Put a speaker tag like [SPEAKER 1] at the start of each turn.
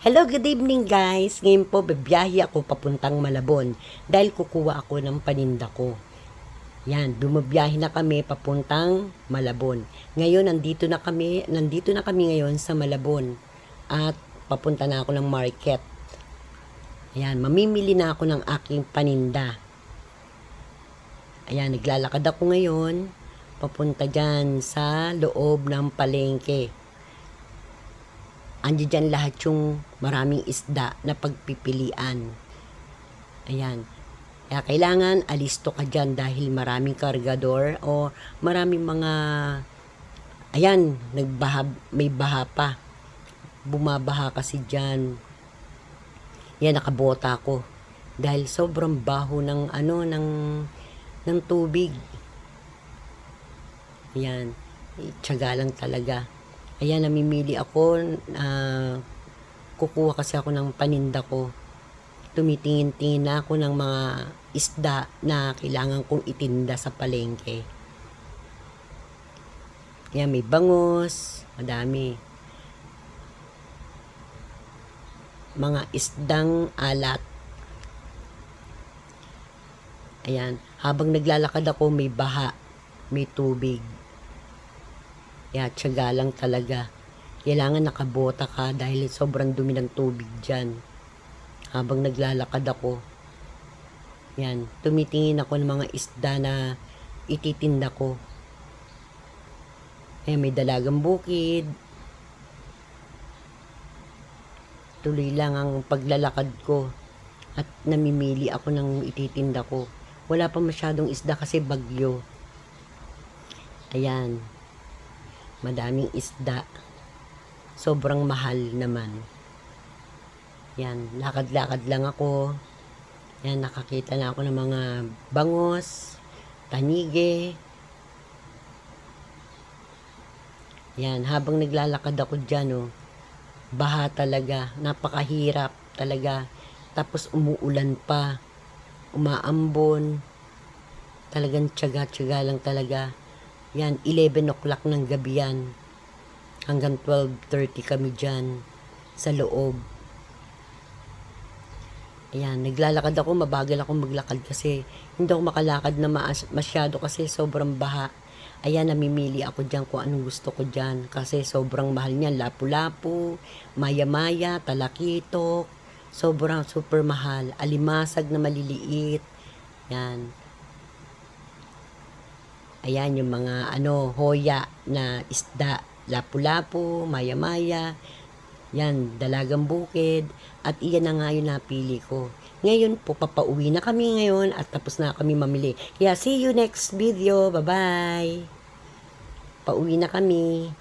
[SPEAKER 1] Hello, good evening guys. Ngayon po, bibiyahe ako papuntang Malabon dahil kukuha ako ng paninda ko. Yan, bumabiyahe na kami papuntang Malabon. Ngayon, nandito na kami ngayon sa Malabon at papunta na ako ng market. Ayan, mamimili na ako ng aking paninda. Ayan, naglalakad ako ngayon papunta dyan sa loob ng palengke. Andiyan dyan lahat yung maraming isda na pagpipilian. Ayan. Kaya kailangan alisto ka dyan dahil maraming kargador o maraming mga, ayan, may baha pa. Bumabaha kasi dyan. Yan, nakabota ko. Dahil sobrang baho ng tubig. Ayan. Tiyaga lang talaga. Ayan, namimili ako, kukuha kasi ako ng paninda ko. Tumitingin-tingin na ako ng mga isda na kailangan kong itinda sa palengke. Ayan, may bangus, madami. Mga isdang alat. Ayan, habang naglalakad ako, may baha, may tubig. Kaya tiyaga lang talaga. Kailangan nakabota ka dahil sobrang dumi ng tubig dyan. Habang naglalakad ako. Yan. Tumitingin ako ng mga isda na ititinda ko. Ayan, may dalagang bukid. Tuloy lang ang paglalakad ko. At namimili ako ng ititinda ko. Wala pa masyadong isda kasi bagyo. Ayan. Madaming isda. Sobrang mahal naman. Yan, lakad-lakad lang ako. Yan, nakakita na ako ng mga bangos, tanige. Yan, habang naglalakad ako dyan, oh, baha talaga. Napakahirap talaga. Tapos umuulan pa. Umaambon. Talagang tiyaga-tiyaga lang talaga. Yan, 11 o'clock ng gabi yan. Hanggang 12:30 kami dyan sa loob. Ayan, naglalakad ako, mabagal ako maglakad kasi hindi ako makalakad na masyado kasi sobrang baha. Ayan, namimili ako dyan kung anong gusto ko dyan kasi sobrang mahal niyan. Lapu-lapu, maya-maya, talakitok, sobrang super mahal. Alimasag na maliliit. Yan. Ayan, yung mga hoya na isda. Lapu-lapu, maya-maya. Yan, dalagang bukid. At iyan na nga yung napili ko. Ngayon po, papauwi na kami ngayon at tapos na kami mamili. Kaya see you next video. Bye-bye. Pauwi na kami.